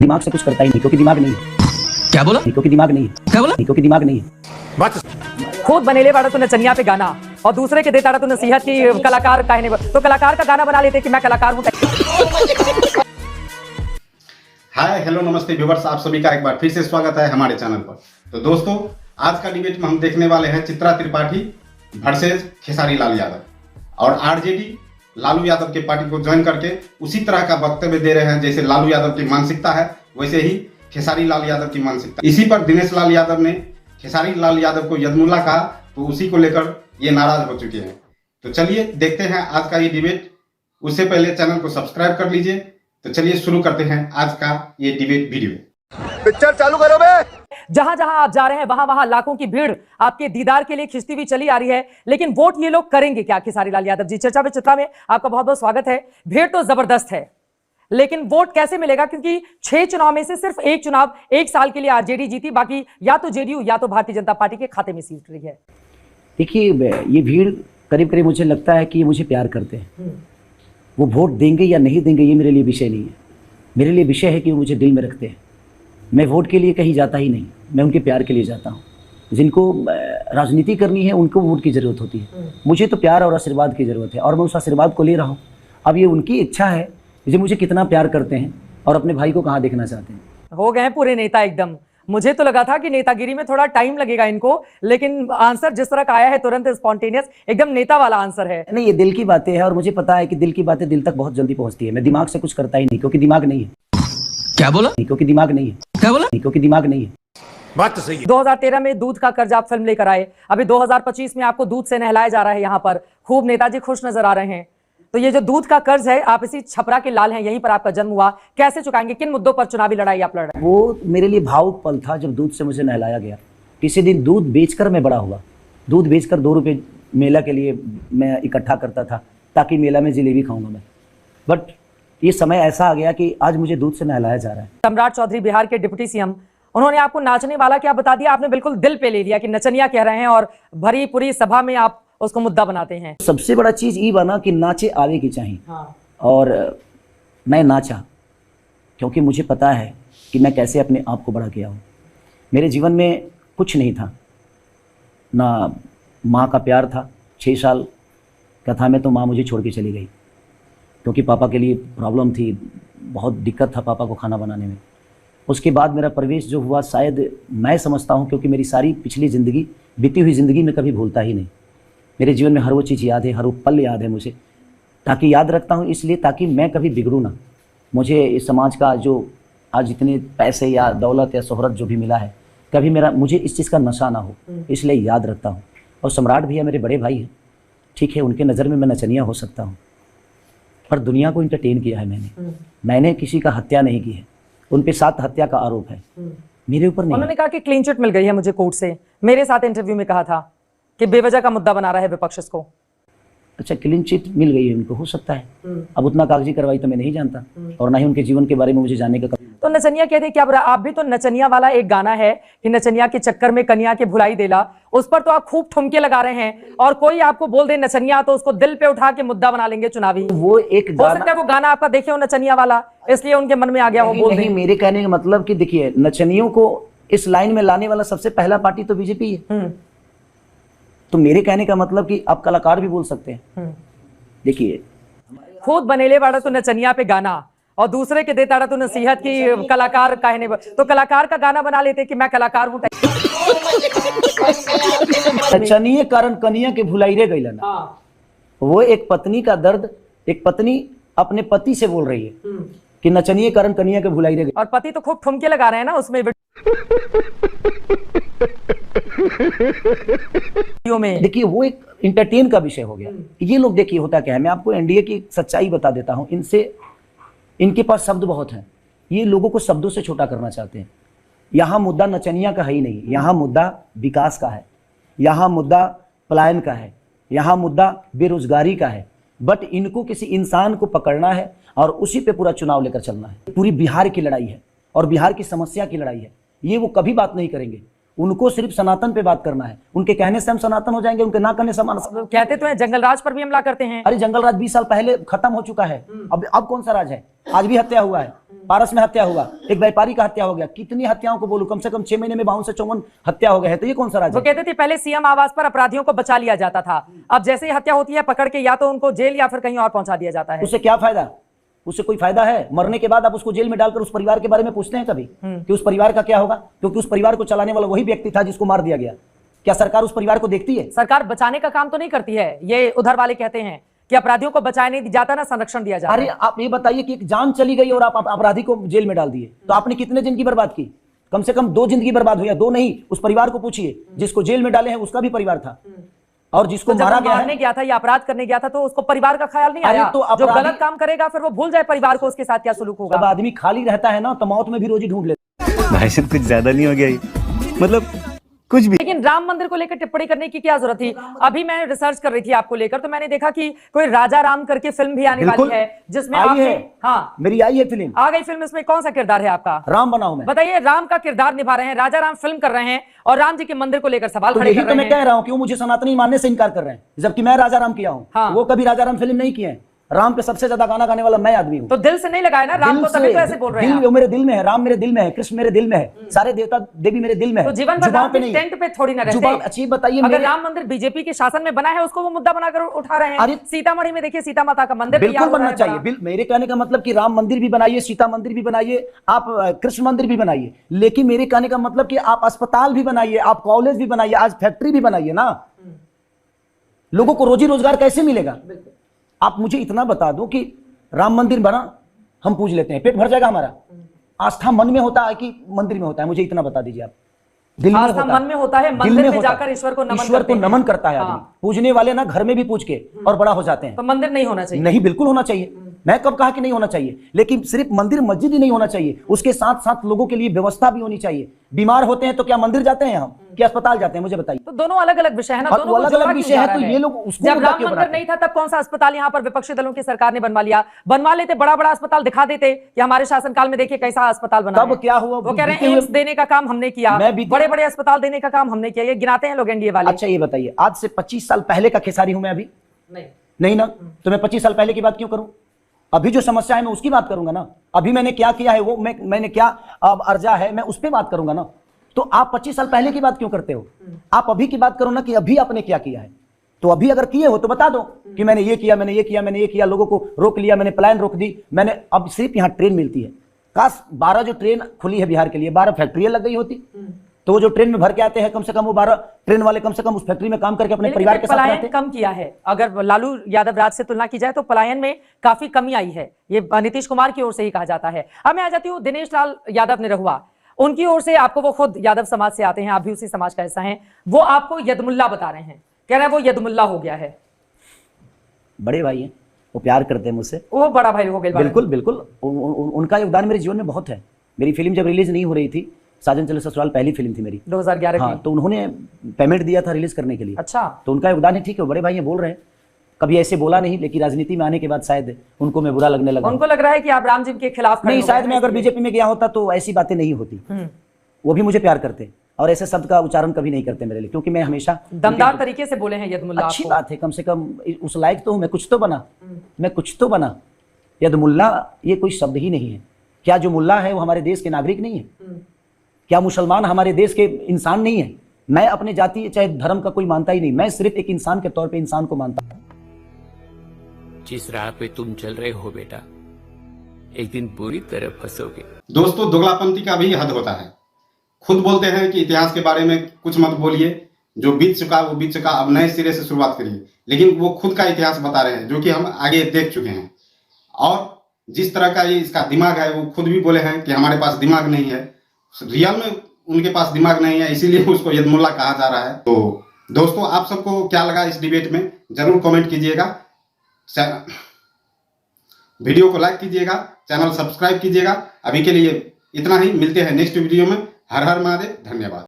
दिमाग से कुछ करता ही नहीं क्योंकि दिमाग नहीं है। क्या बोला? क्योंकि दिमाग नहीं है। क्या बोला? क्योंकि दिमाग नहीं है। खुद बनेले वाला तो नचनिया पे गाना और दूसरे के देता रहा तो नसीहत की कलाकार कहने तो कलाकार का गाना बना लेते कि मैं कलाकार हूं। हाय हेलो नमस्ते व्यूअर्स, आप सभी का एक बार फिर से स्वागत है हमारे चैनल पर। तो दोस्तों, आज का डिबेट में हम देखने वाले हैं चित्रा त्रिपाठी वर्सेस खेसारी लाल यादव। और आरजेडी लालू यादव के पार्टी को ज्वाइन करके उसी तरह का वक्तव्य दे रहे हैं जैसे लालू यादव की मानसिकता है, वैसे ही खेसारी लाल यादव की मानसिकता। इसी पर दिनेश लाल यादव ने खेसारी लाल यादव को यदमुल्ला कहा, तो उसी को लेकर ये नाराज हो चुके हैं। तो चलिए देखते हैं आज का ये डिबेट। उससे पहले चैनल को सब्सक्राइब कर लीजिए। तो चलिए शुरू करते हैं आज का ये डिबेट वीडियो। पिक्चर चालू करो बे। जहां जहां आप जा रहे हैं वहां वहां लाखों की भीड़ आपके दीदार के लिए खिंचती हुई चली आ रही है, लेकिन वोट ये लोग करेंगे क्या? खेसारी लाल यादव जी, चर्चा पे चित्रा में आपका बहुत बहुत स्वागत है। भीड़ तो जबरदस्त है, लेकिन वोट कैसे मिलेगा? क्योंकि 6 चुनाव में से सिर्फ एक चुनाव 1 साल के लिए आरजेडी जीती, बाकी या तो जेडीयू या तो भारतीय जनता पार्टी के खाते में सीट रही है। देखिए, ये भीड़ करीब करीब मुझे लगता है कि ये मुझे प्यार करते हैं। वो वोट देंगे या नहीं देंगे ये मेरे लिए विषय नहीं है। मेरे लिए विषय है कि वो मुझे दिल में रखते हैं। मैं वोट के लिए कहीं जाता ही नहीं, मैं उनके प्यार के लिए जाता हूँ। जिनको राजनीति करनी है उनको वोट की ज़रूरत होती है, मुझे तो प्यार और आशीर्वाद की ज़रूरत है और मैं उस आशीर्वाद को ले रहा हूँ। अब ये उनकी इच्छा है जो मुझे कितना प्यार करते हैं और अपने भाई को कहाँ देखना चाहते हैं। हो गए पूरे नेता एकदम। मुझे तो लगा था कि नेतागिरी में थोड़ा टाइम लगेगा इनको, लेकिन आंसर जिस तरह का आया है तुरंत स्पॉन्टेनियस, एकदम नेता वाला आंसर है। नहीं, ये दिल की बातें हैं और मुझे पता है कि दिल की बातें दिल तक बहुत जल्दी पहुँचती है। मैं दिमाग से कुछ करता ही नहीं क्योंकि दिमाग नहीं है। क्या बोला? क्योंकि दिमाग नहीं है। क्या बोला? क्योंकि दिमाग नहीं है। बात तो सही है। 2013 में दूध का कर्ज आप फिल्म लेकर आए, अभी 2025 में आपको दूध से नहलाया जा रहा है। यहाँ पर खूब नेताजी खुश नजर आ रहे हैं। तो ये जो दूध का कर्ज है, आप इसी छपरा के लाल हैं, यहीं पर आपका जन्म हुआ, कैसे चुकाएंगे? किन मुद्दों पर चुनावी लड़ाई आप लड़ रहे हैं? वो मेरे लिए भावुक पल था जब दूध से मुझे नहलाया गया। किसी दिन दूध बेचकर मैं बड़ा हुआ। दूध बेचकर 2 रुपये मेला के लिए मैं इकट्ठा करता था ताकि मेला में जलेबी खाऊंगा मैं। बट ये समय ऐसा आ गया कि आज मुझे दूध से नहलाया जा रहा है। सम्राट चौधरी बिहार के डिप्टी सीएम, उन्होंने आपको नाचने वाला क्या बता दिया? आपने बिल्कुल दिल पे ले लिया कि नचनिया कह रहे हैं और भरी पूरी सभा में आप उसको मुद्दा बनाते हैं। सबसे बड़ा चीज़ ये बना कि नाचे आवे की चाहिए। और मैं नाचा क्योंकि मुझे पता है कि मैं कैसे अपने आप को बड़ा किया हूँ। मेरे जीवन में कुछ नहीं था, ना माँ का प्यार था। 6 साल का था मैं तो माँ मुझे छोड़ के चली गई क्योंकि पापा के लिए प्रॉब्लम थी, बहुत दिक्कत था पापा को खाना बनाने में। उसके बाद मेरा प्रवेश जो हुआ, शायद मैं समझता हूँ क्योंकि मेरी सारी पिछली ज़िंदगी, बीती हुई ज़िंदगी में कभी भूलता ही नहीं। मेरे जीवन में हर वो चीज़ याद है, हर वो पल याद है मुझे, ताकि याद रखता हूँ इसलिए ताकि मैं कभी बिगड़ूँ ना। मुझे इस समाज का जो आज इतने पैसे या दौलत या शोहरत जो भी मिला है, कभी मुझे इस चीज़ का नशा ना हो, इसलिए याद रखता हूँ। और सम्राट भैया मेरे बड़े भाई हैं, ठीक है, उनके नज़र में मैं नचनिया हो सकता हूँ, पर दुनिया को इंटरटेन किया है मैंने किसी का हत्या नहीं की है। उन पे 7 हत्या का आरोप है, मेरे ऊपर नहीं। उन्होंने कहा कि क्लीन चिट मिल गई है मुझे कोर्ट से। मेरे साथ इंटरव्यू में कहा था कि बेवजह का मुद्दा बना रहा है विपक्ष इसको। अच्छा, क्लीन चिट मिल गई है उनको, हो सकता है। अब उतना कागजी कार्रवाई तो मैं नहीं जानता और ना ही उनके जीवन के बारे में मुझे जानने का। तो नचनिया कहते हैं क्या बुरा? आप भी तो नचनिया वाला एक गाना है कि नचनिया के चक्कर में कन्या के भुलाई देला, उस पर तो आप खूब ठुमके लगा रहे हैं और कोई आपको बोल दे नचनिया तो उसको दिल पे उठा के मुद्दा बना लेंगे चुनावी। वो एक हो सकता है वो गाना आपका देखे हो नचनिया वाला, इसलिए उनके मन में आ गया वो बोल नहीं। मेरे कहने का मतलब कि देखिए, नचनियों को इस लाइन में लाने वाला सबसे पहला पार्टी तो बीजेपी है। तो मेरे कहने का मतलब कि आप कलाकार भी बोल सकते हैं। देखिए, खुद बनेले वाला तो नचनिया पे गाना और दूसरे के देता रहा तो नसीहत की कलाकार कहने तो कलाकार का गाना बना लेते कि मैं कलाकार हूं। नचनिए कारण कनिया के भुलाई रे गइला ना। वो एक पत्नी का दर्द, एक पत्नी अपने पति से बोल रही है कि नचनिए कारण कनिया के भुलाई रे गई, और पति तो खूब ठुमके लगा रहे हैं ना उसमें में। देखिए, वो एक इंटरटेन का विषय हो गया। ये लोग, देखिए होता क्या है, मैं आपको एनडीए की सच्चाई बता देता हूं। इनके पास शब्द बहुत हैं, ये लोगों को शब्दों से छोटा करना चाहते हैं। यहाँ मुद्दा नचनिया का है ही नहीं, यहाँ मुद्दा विकास का है, यहाँ मुद्दा पलायन का है, यहाँ मुद्दा बेरोजगारी का है। बट इनको किसी इंसान को पकड़ना है और उसी पे पूरा चुनाव लेकर चलना है। पूरी बिहार की लड़ाई है और बिहार की समस्या की लड़ाई है। ये वो कभी बात नहीं करेंगे, उनको सिर्फ सनातन पे बात करना है। उनके कहने से हम सनातन हो जाएंगे, उनके ना कहने से हम कहते तो हैं जंगल राज पर भी हमला करते हैं। अरे जंगल राज 20 साल पहले खत्म हो चुका है। अब कौन सा राज है? आज भी हत्या हुआ है। पारस में हत्या हुआ, एक व्यापारी का हत्या हो गया, कितनी हत्याओं को बोलूं, कम से कम 6 महीने में 52 से 54 हत्या हो गए हैं। तो ये कौन सा राज्य वो कहते थे पहले सीएम आवास पर अपराधियों को बचा लिया जाता था, अब जैसे ही हत्या होती है पकड़ के या तो उनको जेल या फिर कहीं और पहुंचा दिया जाता है। उससे क्या फायदा? उससे कोई फायदा है? मरने के बाद आप उसको जेल में डालकर उस परिवार के बारे में पूछते हैं कभी कि उस परिवार का क्या होगा? क्योंकि उस परिवार को चलाने वाला वही व्यक्ति था जिसको मार दिया गया। क्या सरकार उस परिवार को देखती है? सरकार बचाने का काम तो नहीं करती है। ये उधर वाले कहते हैं कि अपराधियों को बचाया नहीं जाता ना, संरक्षण दिया जाता। अरे आप ये बताइए कि एक जान चली गई और आप अपराधी को जेल में डाल दिए, तो आपने कितने जिंदगी बर्बाद की? कम से कम 2 जिंदगी बर्बाद हुई है। 2 नहीं, उस परिवार को पूछिए जिसको जेल में डाले हैं उसका भी परिवार था, और जिसको तो जब मारा वो गया मारने है, गया था या अपराध करने गया था तो उसको परिवार का ख्याल नहीं अरे आया। तो जो अपराधी- गलत काम करेगा फिर वो भूल जाए परिवार को, उसके साथ क्या सुलूक जब होगा। आदमी खाली रहता है ना तो मौत में भी रोजी ढूंढ लेता है। भाई साहब कुछ ज्यादा नहीं हो गया ये? मतलब कुछ भी। लेकिन राम मंदिर को लेकर टिप्पणी करने की क्या जरूरत थी? अभी मैं रिसर्च कर रही थी आपको लेकर, तो मैंने देखा कि कोई राजा राम करके फिल्म भी आने बिल्कुल वाली है जिसमें आई आपने है। हाँ मेरी आई है फिल्म, आ गई फिल्म। इसमें कौन सा किरदार है आपका? राम बना हूं मैं। बताइए, राम का किरदार निभा रहे हैं, राजा राम फिल्म कर रहे हैं और राम जी के मंदिर को लेकर सवाल तो खड़े यही कर तो रहे मैं हैं। कह रहा हूं कि वो मुझे सनातनी मानने से इनकार कर रहे हैं, जबकि मैं राजा राम किया हूं। हाँ। वो कभी राजा राम फिल्म नहीं किए हैं। राम पे सबसे ज्यादा गाना गाने वाला मैं आदमी हूं। तो दिल से नहीं लगाया ना राम को, तभी तो ऐसे बोल रहे हैं। वो मेरे दिल में है, राम मेरे दिल में है, कृष्ण मेरे दिल में है, सारे देवता देवी मेरे दिल में है। तो जीवन भर जुबान राम पे भी नहीं, टेंट पे थोड़ी ना रहते। जुबान अच्छी बताइए। अगर मेरे- राम मंदिर बीजेपी के शासन में बना है उसको वो मुद्दा बनाकर उठा रहे हैं। अरे सीतामढ़ी में देखिए सीता माता का मंदिर बिल्कुल तैयार हो रहा बनना है चाहिए। बड़ा। मेरे कहने का मतलब कि राम मंदिर भी बनाइए, सीता मंदिर भी बनाइए, आप कृष्ण मंदिर भी बनाइए, लेकिन मेरे कहने का मतलब कि आप अस्पताल भी बनाइए, आप कॉलेज भी बनाइए, आज फैक्ट्री भी बनाइए ना। लोगों को रोजी रोजगार कैसे मिलेगा? आप मुझे इतना बता दो कि राम मंदिर बना, हम पूज लेते हैं, पेट भर जाएगा हमारा? आस्था मन में होता है कि मंदिर में होता है? मुझे इतना बता दीजिए आप। दिल में आस्था होता है। मन में होता है, दिल मंदिर में होता है। जाकर ईश्वर को नमन ईश्वर करते को हैं। नमन करता है आदमी। हाँ। पूजने वाले ना घर में भी पूज के और बड़ा हो जाते हैं। तो मंदिर नहीं होना चाहिए। नहीं, बिल्कुल होना चाहिए। मैं कब कहा कि नहीं होना चाहिए, लेकिन सिर्फ मंदिर मस्जिद ही नहीं होना चाहिए, उसके साथ साथ लोगों के लिए व्यवस्था भी होनी चाहिए। बीमार होते हैं तो क्या मंदिर जाते हैं हम, क्या अस्पताल जाते हैं? मुझे बताइए। तो दोनों अलग अलग विषय है ना, हाँ, दोनों को अलग-अलग जोड़ा क्यों विषय जा है, रहा तो ये लोग उसको जब मुद्दा राम क्यों मंदिर बनाते नहीं था तब कौन सा अस्पताल यहाँ पर विपक्षी दलों की सरकार ने बनवा लिया? बनवा लेते, बड़ा बड़ा अस्पताल दिखा देते कि हमारे शासनकाल में देखिए कैसा अस्पताल बना तब है। क्या हुआ? वो कह रहे बीते हैं हुए- एम्स देने का काम हमने किया, मैं बीते- बड़े बड़े अस्पताल देने का काम हमने किया, ये गिनाते हैं लोग एनडीए वाले। अच्छा ये बताइए, आज से 25 साल पहले का खेसारी हूं मैं अभी? नहीं ना, तो मैं 25 साल पहले की बात क्यों करूं? अभी जो समस्या है मैं उसकी बात करूंगा ना। अभी मैंने क्या किया है, वो मैंने क्या अब अर्जा है, मैं उस पर बात करूंगा ना। तो आप 25 साल पहले की बात क्यों करते हो? आप अभी की बात करो ना कि अभी आपने क्या किया है। तो अभी अगर किए हो तो बता दो कि मैंने ये किया, मैंने ये किया, मैंने ये किया, लोगों को रोक लिया, मैंने प्लान रोक दी, मैंने। अब सिर्फ यहाँ ट्रेन मिलती है, काश 12 जो ट्रेन खुली है बिहार के लिए, 12 फैक्ट्रियां लग गई होती, तो वो जो ट्रेन में भर के आते हैं कम से कम वो 12 ट्रेन वाले कम से कम उस फैक्ट्री में काम करके अपने परिवार के साथ पलायन रहते। कम किया है। अगर लालू यादव राज से तुलना की जाए तो पलायन में काफी कमी आई है, ये नीतीश कुमार की ओर से ही कहा जाता है। अब मैं आ जाती हूँ दिनेश लाल यादव निरहुआ, उनकी ओर से। आपको वो खुद यादव समाज से आते हैं, आप भी उसी समाज का हिस्सा हैं, वो आपको यदमुल्ला बता रहे हैं, कह रहे हैं वो यदमुल्ला हो गया है। बड़े भाई हैं, वो प्यार करते हैं मुझसे। वो बड़ा भाई हो गए। बिल्कुल बिल्कुल, उनका योगदान मेरे जीवन में बहुत है। मेरी फिल्म जब रिलीज नहीं हो रही थी, साजन चले ससुराल पहली फिल्म थी मेरी 2011 हाँ, की। तो उन्होंने पेमेंट दिया था रिलीज करने के लिए। अच्छा, तो उनका योगदान है, ठीक है, बड़े भाई हैं, बोल रहे हैं। कभी ऐसे बोला नहीं, लेकिन राजनीति में आने के बाद शायद उनको मैं बुरा लगने लगा। उनको लग रहा है कि आप राम जी के खिलाफ खड़े नहीं, हो गए शायद हैं मैं अगर इसलिए। बीजेपी में गया होता तो ऐसी बातें नहीं होती। वो भी मुझे प्यार करते और ऐसे शब्द का उच्चारण कभी नहीं करते मेरे लिए, क्योंकि मैं हमेशा दमदार तरीके से बोले हैं यदमुल्ला अच्छी आपको। बात है, कम से कम उस लायक तो हूं मैं, कुछ तो बना, मैं कुछ तो बना। यदमुल्ला ये कोई शब्द ही नहीं है। क्या जो मुल्ला है वो हमारे देश के नागरिक नहीं है? क्या मुसलमान हमारे देश के इंसान नहीं है? मैं अपने जाति चाहे धर्म का कोई मानता ही नहीं, मैं सिर्फ एक इंसान के तौर पे इंसान को मानता हूं। जिस राह पे तुम चल रहे हो बेटा, एक दिन पूरी तरह फंसोगे। दोस्तों, दोगलापंथी का भी हद होता है। खुद बोलते हैं कि इतिहास के बारे में कुछ मत बोलिए, जो बीत चुका वो बीत चुका, अब नए सिरे से शुरुआत करिए। लेकिन वो खुद का इतिहास बता रहे हैं जो कि हम आगे देख चुके हैं। और जिस तरह का ये इसका दिमाग है, वो खुद भी बोले हैं कि हमारे पास दिमाग नहीं है। रियल में उनके पास दिमाग नहीं है, इसीलिए उसको यदमुल्ला कहा जा रहा है। तो दोस्तों, आप सबको क्या लगा इस डिबेट में जरूर कमेंट कीजिएगा। वीडियो को लाइक कीजिएगा, चैनल सब्सक्राइब कीजिएगा। अभी के लिए इतना ही, मिलते हैं नेक्स्ट वीडियो में। हर हर महादेव, धन्यवाद।